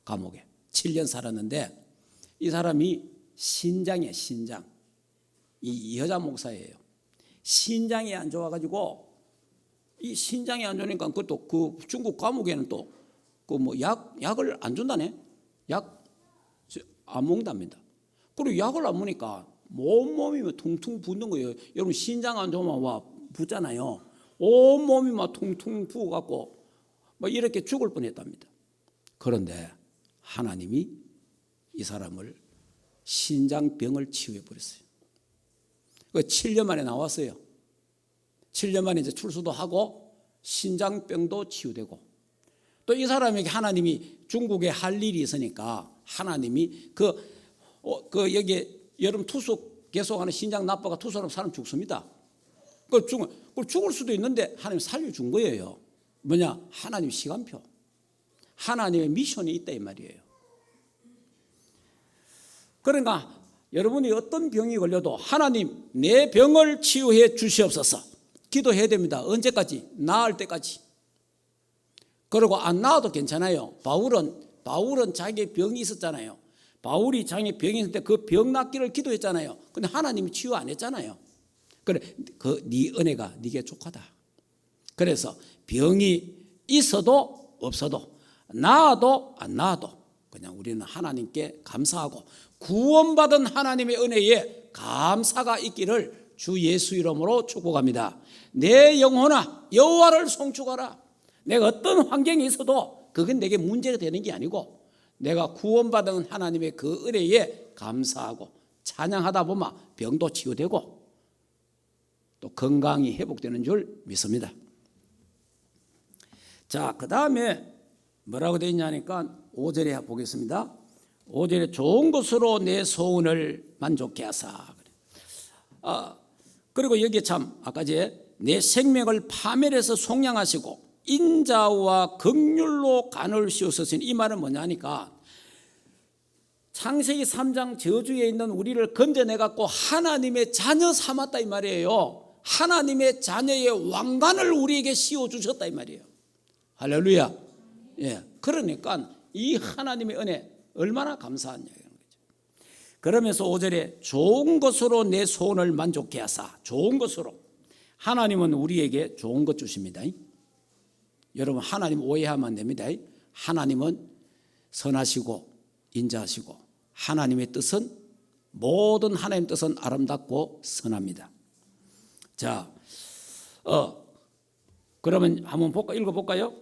감옥에 7년 살았는데, 이 사람이 신장이에요. 신장. 이 여자 목사예요. 신장이 안 좋아 가지고, 이 신장이 안 좋으니까 그것도 그 중국 감옥에는 또 그 뭐 약을 안 준다네. 약 안 먹는답니다. 그리고 약을 안 먹으니까 온몸이 퉁퉁 붓는 거예요. 여러분 신장 안 좋으면 와 붓잖아요. 온몸이 막 퉁퉁 부어갖고 막 이렇게 죽을 뻔했답니다. 그런데 하나님이 이 사람을 신장병을 치유해 버렸어요. 7년 만에 나왔어요. 7년 만에 이제 출소도 하고 신장병도 치유되고, 또 이 사람에게 하나님이 중국에 할 일이 있으니까 하나님이 여기 여름 투숙 계속하는 신장 나빠가 투숙하면 사람 죽습니다. 죽을 수도 있는데 하나님 살려준 거예요. 뭐냐? 하나님 시간표, 하나님의 미션이 있다 이 말이에요. 그러니까 여러분이 어떤 병이 걸려도 하나님 내 병을 치유해 주시옵소서 기도해야 됩니다. 언제까지? 나을 때까지. 그리고 안 나아도 괜찮아요. 바울은 자기의 병이 있었잖아요. 바울이 자기의 병이 있을 때 그 병 낫기를 기도했잖아요. 근데 하나님이 치유 안 했잖아요. 그래, 네 은혜가 네게 족하다. 그래서 병이 있어도 없어도 나아도 안 나아도 그냥 우리는 하나님께 감사하고 구원받은 하나님의 은혜에 감사가 있기를 주 예수 이름으로 축복합니다. 내 영혼아 여호와를 송축하라. 내가 어떤 환경이 있어도 그건 내게 문제가 되는 게 아니고 내가 구원받은 하나님의 그 은혜에 감사하고 찬양하다 보면 병도 치유되고 또 건강이 회복되는 줄 믿습니다. 자, 그 다음에 뭐라고 되어 있냐니까 5절에 보겠습니다. 5절에 좋은 것으로 내 소원을 만족케 하사. 그리고 여기에 참 아까 내 생명을 파멸해서 속량하시고 인자와 긍휼로 간을 씌우셨으니, 이 말은 뭐냐니까 창세기 3장 저주에 있는 우리를 건져내갖고 하나님의 자녀 삼았다 이 말이에요. 하나님의 자녀의 왕관을 우리에게 씌워주셨다 이 말이에요. 할렐루야. 예, 그러니까 이 하나님의 은혜 얼마나 감사한 얘기인 거죠. 그러면서 5절에 좋은 것으로 내 소원을 만족케 하사. 좋은 것으로. 하나님은 우리에게 좋은 것 주십니다. 여러분 하나님 오해하면 안 됩니다. 하나님은 선하시고 인자하시고 하나님의 뜻은 모든 하나님의 뜻은 아름답고 선합니다. 자, 그러면 한번 읽어볼까요?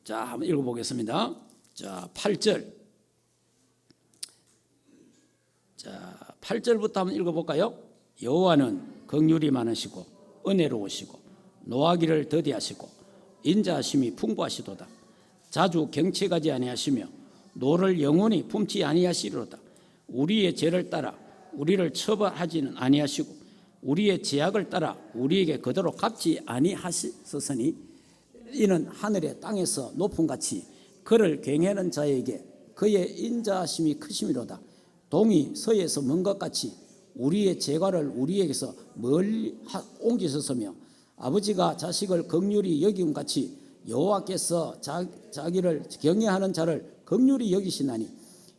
자, 한번 읽어보겠습니다. 자, 8절. 자, 8절부터 한번 읽어볼까요? 여호와는 긍휼이 많으시고 은혜로우시고 노하기를 더디하시고 인자하심이 풍부하시도다. 자주 경채가지 아니하시며 노를 영원히 품지 아니하시리로다. 우리의 죄를 따라 우리를 처벌하지는 아니하시고 우리의 죄악을 따라 우리에게 그대로 갚지 아니하시으니 이는 하늘의 땅에서 높음같이 그를 경외하는 자에게 그의 인자하심이 크심이로다. 동이 서에서 먼 것 같이 우리의 죄과를 우리에게서 멀리 옮기셨으며 아버지가 자식을 긍휼히 여김 같이 여호와께서 자기를 경외하는 자를 긍휼히 여기시나니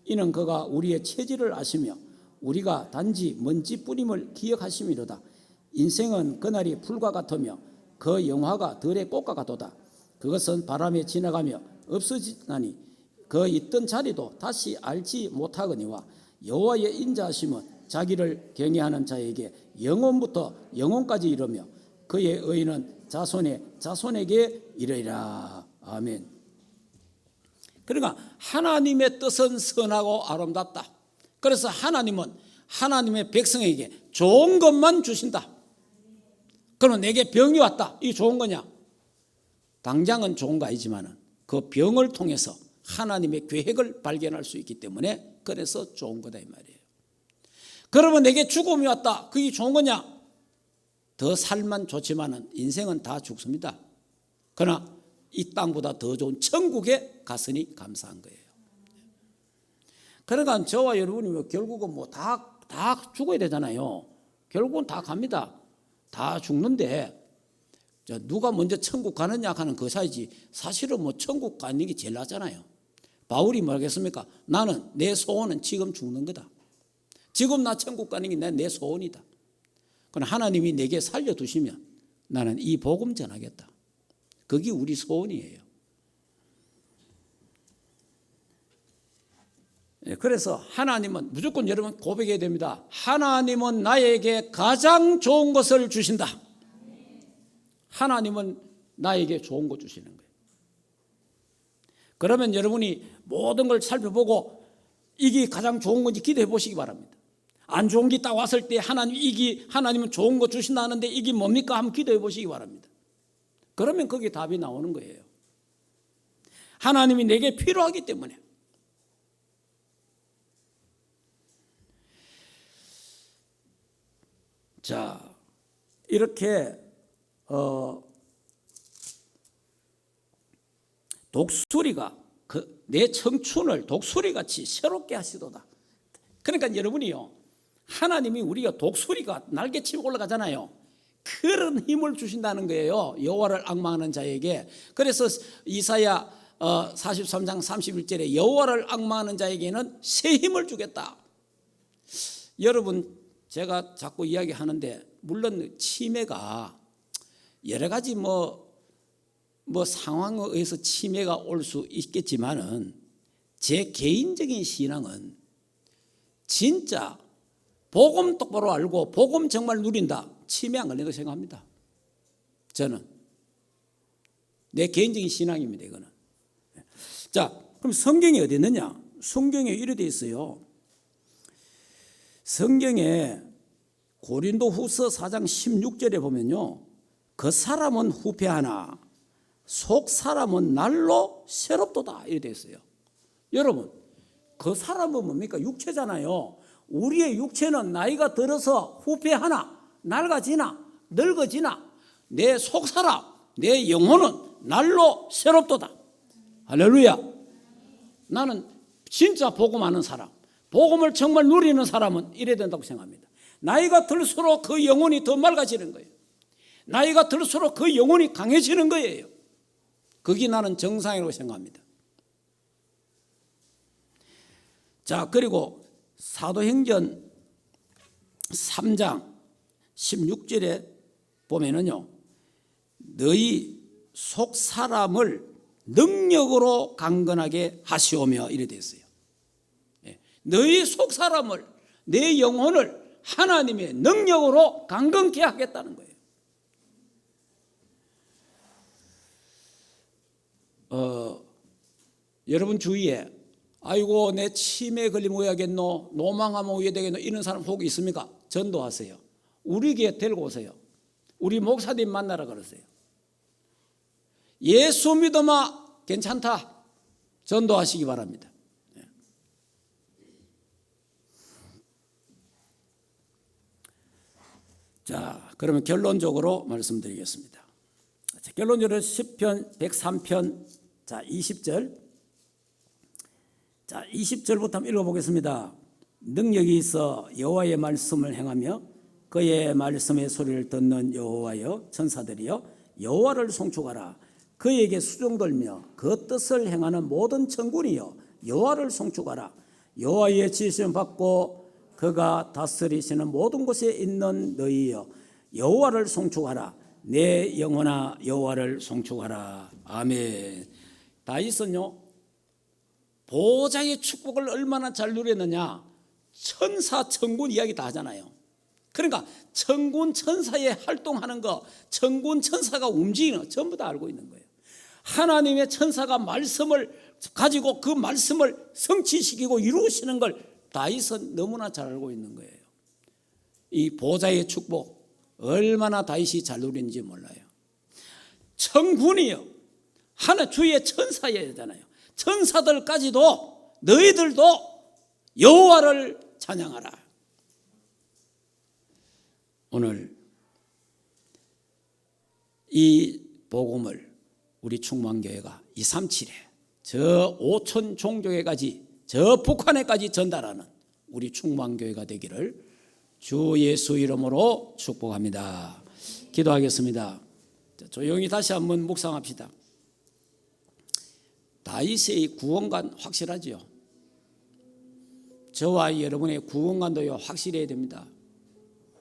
이는 그가 우리의 체질을 아시며 우리가 단지 먼지뿐임을 기억하심이로다. 인생은 그날이 불과 같으며 그 영화가 들의 꽃과 같도다. 그것은 바람에 지나가며 없어지나니 그 있던 자리도 다시 알지 못하거니와 여호와의 인자하심은 자기를 경외하는 자에게 영원부터 영원까지 이르며 그의 의는 자손의 자손에게 이르리라. 아멘. 그러니까 하나님의 뜻은 선하고 아름답다. 그래서 하나님은 하나님의 백성에게 좋은 것만 주신다. 그러면 내게 병이 왔다. 이게 좋은 거냐? 당장은 좋은 거 아니지만 그 병을 통해서 하나님의 계획을 발견할 수 있기 때문에 그래서 좋은 거다 이 말이에요. 그러면 내게 죽음이 왔다. 그게 좋은 거냐? 더 살만 좋지만은 인생은 다 죽습니다. 그러나 이 땅보다 더 좋은 천국에 갔으니 감사한 거예요. 그러니까 저와 여러분이 결국은 다 죽어야 되잖아요. 결국은 다 갑니다. 다 죽는데 누가 먼저 천국 가느냐 하는 그 사이지 사실은 천국 가는 게 제일 낫잖아요. 바울이 뭐라겠습니까? 나는 내 소원은 지금 죽는 거다. 지금 나 천국 가는 게 내 소원이다. 그러나 하나님이 내게 살려두시면 나는 이 복음 전하겠다. 그게 우리 소원이에요. 그래서 하나님은 무조건 여러분 고백해야 됩니다. 하나님은 나에게 가장 좋은 것을 주신다. 하나님은 나에게 좋은 것 주시는 거예요. 그러면 여러분이 모든 걸 살펴보고 이게 가장 좋은 건지 기도해 보시기 바랍니다. 안 좋은 게 딱 왔을 때 하나님은 좋은 거 주신다는데 이게 뭡니까? 한번 기도해 보시기 바랍니다. 그러면 거기에 답이 나오는 거예요. 하나님이 내게 필요하기 때문에. 자, 이렇게 독수리가 내 청춘을 독수리같이 새롭게 하시도다. 그러니까 여러분이요, 하나님이 우리가 독수리가 날개치고 올라가잖아요. 그런 힘을 주신다는 거예요, 여호와를 앙망하는 자에게. 그래서 이사야 43장 31절에 여호와를 앙망하는 자에게는 새 힘을 주겠다. 여러분, 제가 자꾸 이야기하는데 물론 치매가 여러 가지 상황에 의해서 치매가 올 수 있겠지만은 제 개인적인 신앙은 진짜 복음 똑바로 알고 복음 정말 누린다, 치매 안 걸린다고 생각합니다. 저는 내 개인적인 신앙입니다, 이거는. 자, 그럼 성경이 어디 있느냐? 성경에 이래 돼 있어요. 성경에 고린도후서 4장 16절에 보면요, 그 사람은 후패하나 속 사람은 날로 새롭도다 이래 돼 있어요. 여러분, 그 사람은 뭡니까? 육체잖아요. 우리의 육체는 나이가 들어서 후패하나 낡아지나 늙어지나 내 속 사람, 내 영혼은 날로 새롭도다. 할렐루야. 나는 진짜 복음 아는 사람, 복음을 정말 누리는 사람은 이래야 된다고 생각합니다. 나이가 들수록 그 영혼이 더 맑아지는 거예요. 나이가 들수록 그 영혼이 강해지는 거예요. 그게 나는 정상이라고 생각합니다. 자, 그리고 사도행전 3장 16절에 보면은요, 너희 속 사람을 능력으로 강건하게 하시오며 이래 되어 있어요. 너희 속 사람을, 내 영혼을 하나님의 능력으로 강건케 하겠다는 거예요. 여러분 주위에 아이고 내 치매 걸리면 왜 하겠노, 노망하면 왜 되겠노, 이런 사람 혹 있습니까? 전도하세요. 우리 교회 데리고 오세요. 우리 목사님 만나라 그러세요. 예수 믿어마 괜찮다, 전도하시기 바랍니다. 자, 그러면 결론적으로 말씀드리겠습니다. 결론적으로 시편 103편 20절. 자, 20절부터 한번 읽어보겠습니다. 능력이 있어 여호와의 말씀을 행하며 그의 말씀의 소리를 듣는 여호와여, 천사들이여 여호와를 송축하라. 그에게 수종들며 그 뜻을 행하는 모든 천군이여 여호와를 송축하라. 여호와의 지시를 받고 그가 다스리시는 모든 곳에 있는 너희여 여호와를 송축하라. 내 영혼아 여호와를 송축하라. 아멘. 다윗은요, 보호자의 축복을 얼마나 잘 누렸느냐, 천사 천군 이야기 다 하잖아요. 그러니까 천군 천사의 활동하는 거, 천군 천사가 움직이는 거 전부 다 알고 있는 거예요. 하나님의 천사가 말씀을 가지고 그 말씀을 성취시키고 이루시는 걸 다윗은 너무나 잘 알고 있는 거예요. 이 보호자의 축복 얼마나 다윗이 잘 누리는지 몰라요. 천군이요, 하나 주의 천사예잖아요. 천사들까지도 너희들도 여호와를 찬양하라. 오늘 이 복음을 우리 충만교회가 237에 저 5천 종교회까지, 저 북한에까지 전달하는 우리 충만교회가 되기를 주 예수 이름으로 축복합니다. 기도하겠습니다. 조용히 다시 한번 묵상합시다. 다윗의 구원관 확실하지요. 저와 여러분의 구원관도요 확실해야 됩니다.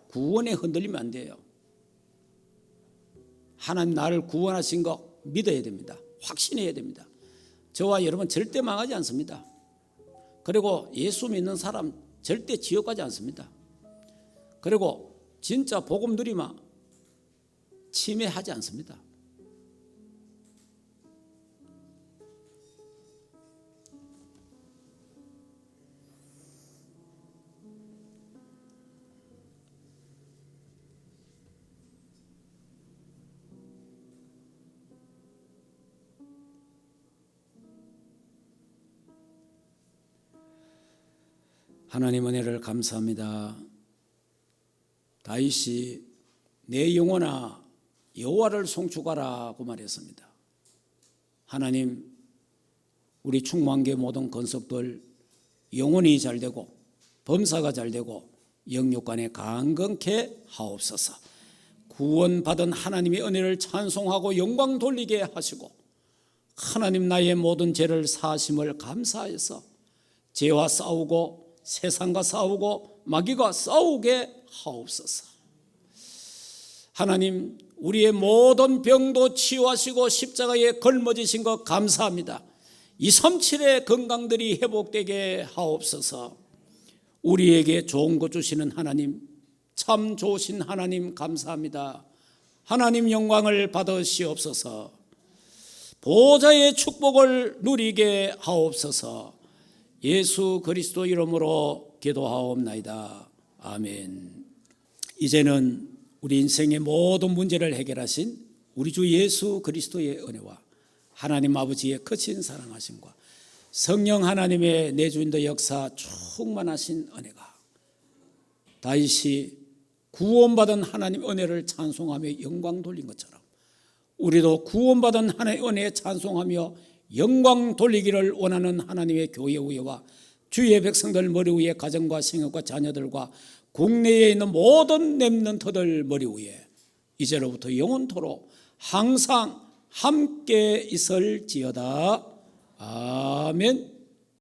구원에 흔들리면 안 돼요. 하나님 나를 구원하신 거 믿어야 됩니다. 확신해야 됩니다. 저와 여러분 절대 망하지 않습니다. 그리고 예수 믿는 사람 절대 지옥 가지 않습니다. 그리고 진짜 복음 누리면 침해하지 않습니다. 하나님 은혜를 감사합니다. 다윗이 내 영혼아 여호와를 송축하라고 말했습니다. 하나님, 우리 충만교회 모든 건석들 영혼이 잘되고 범사가 잘되고 영육간에 강건케 하옵소서. 구원받은 하나님의 은혜를 찬송하고 영광 돌리게 하시고 하나님 나의 모든 죄를 사하심을 감사해서 죄와 싸우고 세상과 싸우고 마귀가 싸우게 하옵소서. 하나님, 우리의 모든 병도 치유하시고 십자가에 걸머지신 것 감사합니다. 237의 건강들이 회복되게 하옵소서. 우리에게 좋은 것 주시는 하나님, 참 좋으신 하나님 감사합니다. 하나님 영광을 받으시옵소서. 보좌의 축복을 누리게 하옵소서. 예수 그리스도 이름으로 기도하옵나이다. 아멘. 이제는 우리 인생의 모든 문제를 해결하신 우리 주 예수 그리스도의 은혜와 하나님 아버지의 크신 사랑하심과 성령 하나님의 내주인도 역사 충만하신 은혜가 다윗이 구원받은 하나님 은혜를 찬송하며 영광 돌린 것처럼 우리도 구원받은 하나님의 은혜에 찬송하며 영광 돌리기를 원하는 하나님의 교회 위에와 주의 백성들 머리 위에 가정과 생업과 자녀들과 국내에 있는 모든 렘넌트들 머리 위에 이제로부터 영원토록 항상 함께 있을지어다. 아멘.